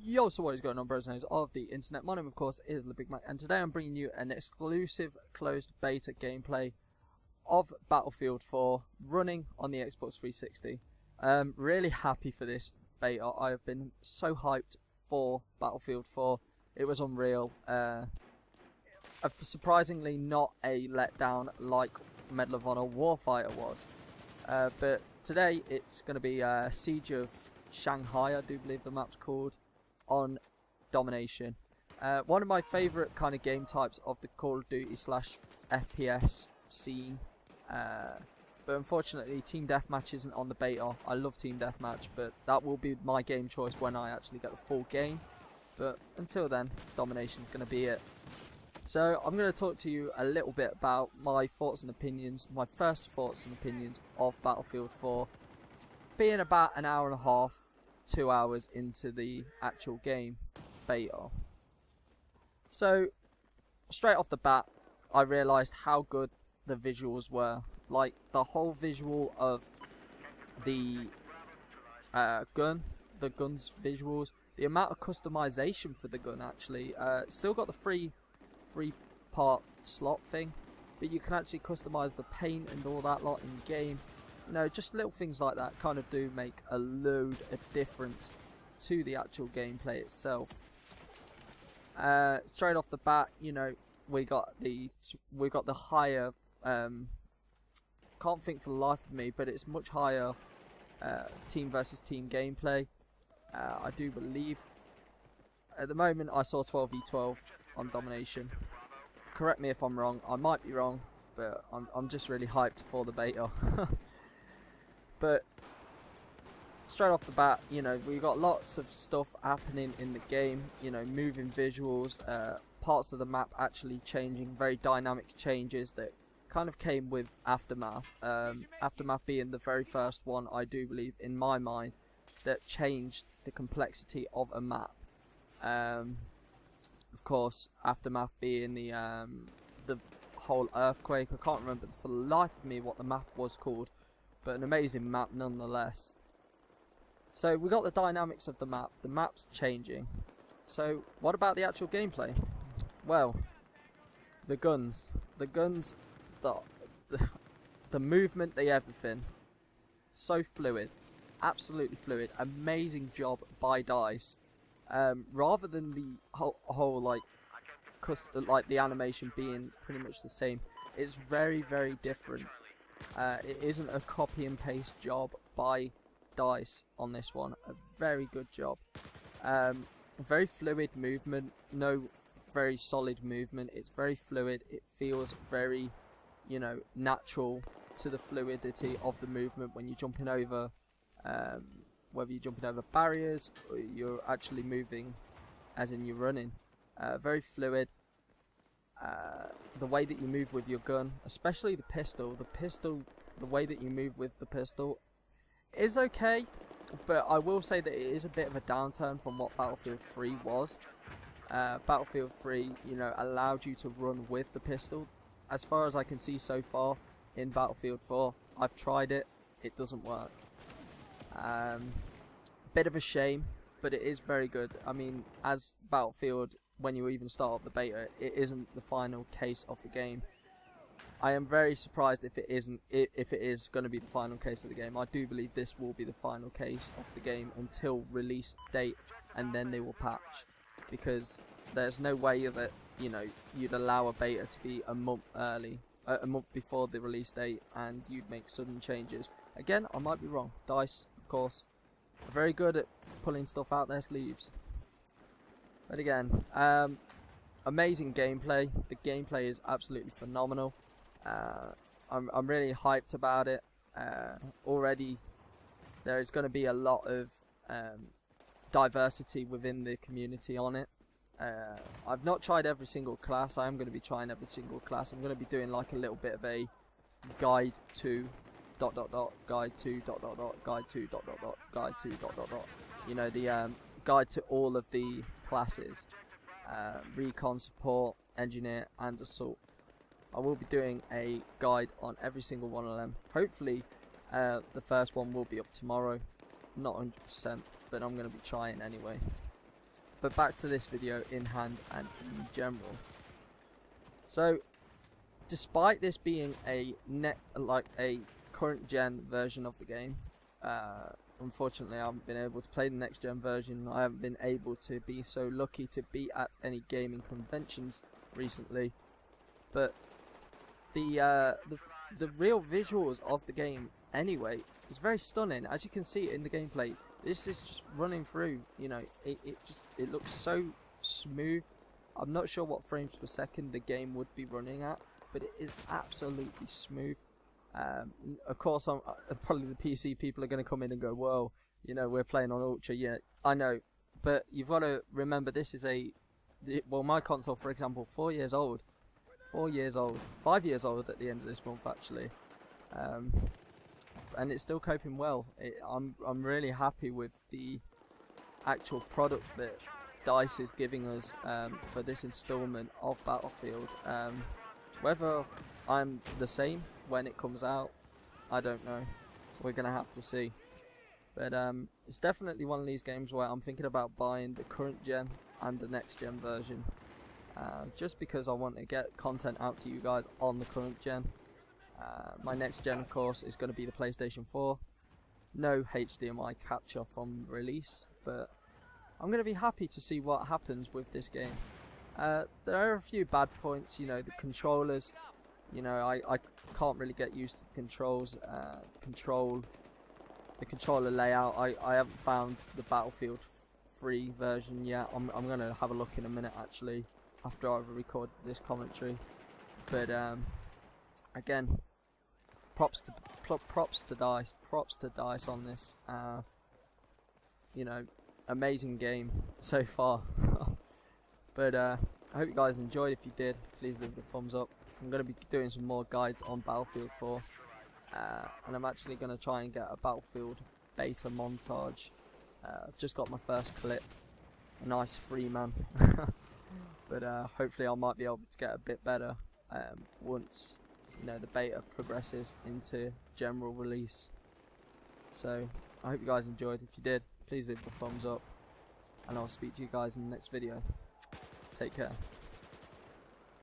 Yo, so what is going on, bros and hoes of the internet? My name, of course, is the Big Mac, and today I'm bringing you an exclusive closed beta gameplay of Battlefield 4 running on the Xbox 360. Really happy for this beta. I have been so hyped for Battlefield 4. It was unreal. Surprisingly not a letdown like Medal of Honor Warfighter was. But today it's going to be Siege of Shanghai, I do believe the map's called, on Domination. One of my favourite kind of game types of the Call of Duty / FPS scene. But unfortunately Team Deathmatch isn't on the beta. I love Team Deathmatch, but that will be my game choice when I actually get the full game. But until then, Domination's going to be it. So I'm going to talk to you a little bit about my thoughts and opinions, my first thoughts and opinions of Battlefield 4, being about an hour and a half, 2 hours into the actual game beta. So straight off the bat, I realised how good the visuals were. Like the whole visual of the gun's visuals, the amount of customization for the gun actually. Still got the free part slot thing, but you can actually customize the paint and all that lot in game. You know, just little things like that kind of do make a load of difference to the actual gameplay itself. Straight off the bat, you know, we got the higher, can't think for the life of me, but it's much higher team versus team gameplay. I do believe at the moment I saw 12v12 on Domination. Correct me if I'm wrong, I might be wrong, but I'm just really hyped for the beta. But straight off the bat, you know, we got lots of stuff happening in the game, you know, moving visuals, parts of the map actually changing, very dynamic changes that kind of came with Aftermath. Aftermath being the very first one, I do believe, in my mind, that changed the complexity of a map. Of course, Aftermath being the whole earthquake. I can't remember for the life of me what the map was called, but an amazing map nonetheless. So we got the dynamics of the map. The map's changing. So what about the actual gameplay? Well, the guns, the movement, everything, so fluid, absolutely fluid. Amazing job by DICE. Rather than the whole like the animation being pretty much the same, it's very different. It isn't a copy and paste job by DICE on this one. A very good job. Very fluid movement, no very solid movement. It's very fluid. It feels very, you know, natural to the fluidity of the movement when you're jumping over. Whether you're jumping over barriers or you're actually moving as in you're running. Very fluid. The way that you move with your gun, especially the pistol, the way that you move with the pistol is okay, but I will say that it is a bit of a downturn from what Battlefield 3 was. Battlefield 3, you know, allowed you to run with the pistol. As far as I can see so far in Battlefield 4, I've tried it, it doesn't work. Bit of a shame, but it is very good. I mean, as Battlefield, when you even start up the beta, it isn't the final case of the game. I am very surprised if it is going to be the final case of the game. I do believe this will be the final case of the game until release date, and then they will patch, because there's no way that, you know, you'd allow a beta to be a month early, a month before the release date, and you'd make sudden changes. Again, I might be wrong. DICE, of course, are very good at pulling stuff out their sleeves. But again, amazing gameplay. The gameplay is absolutely phenomenal. I'm really hyped about it. Already, there is going to be a lot of diversity within the community on it. I've not tried every single class. I am going to be trying every single class. I'm going to be doing like a little bit of a guide to ... guide to ... guide to ... guide to ... you know, the guide to all of the classes, recon, support, engineer and assault. I will be doing a guide on every single one of them. Hopefully the first one will be up tomorrow, not 100%, but I'm going to be trying anyway. But back to this video in hand and in general. So, despite this being a current gen version of the game, unfortunately I haven't been able to play the next gen version. I haven't been able to be so lucky to be at any gaming conventions recently. But the real visuals of the game anyway is very stunning. As you can see in the gameplay, this is just running through, you know, it looks so smooth. I'm not sure what frames per second the game would be running at, but it is absolutely smooth. Of course, probably the PC people are going to come in and go, "Whoa, you know, we're playing on Ultra." Yeah, I know, but you've got to remember this is my console, for example, 4 years old, 5 years old at the end of this month actually, and it's still coping well. I'm really happy with the actual product that DICE is giving us for this installment of Battlefield. Whether I'm the same when it comes out, I don't know. We're gonna have to see. But it's definitely one of these games where I'm thinking about buying the current gen and the next gen version, just because I want to get content out to you guys on the current gen. My next gen, of course, is going to be the PlayStation 4. No HDMI capture from release, but I'm going to be happy to see what happens with this game. There are a few bad points, you know, the controllers. You know, I can't really get used to the controls, the controller layout. I haven't found the Battlefield 3 version yet. I'm going to have a look in a minute actually, after I record this commentary. But again, props to DICE on this. You know, amazing game so far. But I hope you guys enjoyed. If you did, please leave a thumbs up. I'm going to be doing some more guides on Battlefield 4, and I'm actually going to try and get a Battlefield beta montage. I've just got my first clip, a nice Freeman. But hopefully I might be able to get a bit better once, you know, the beta progresses into general release. So I hope you guys enjoyed. If you did, please leave a thumbs up, and I'll speak to you guys in the next video. Take care.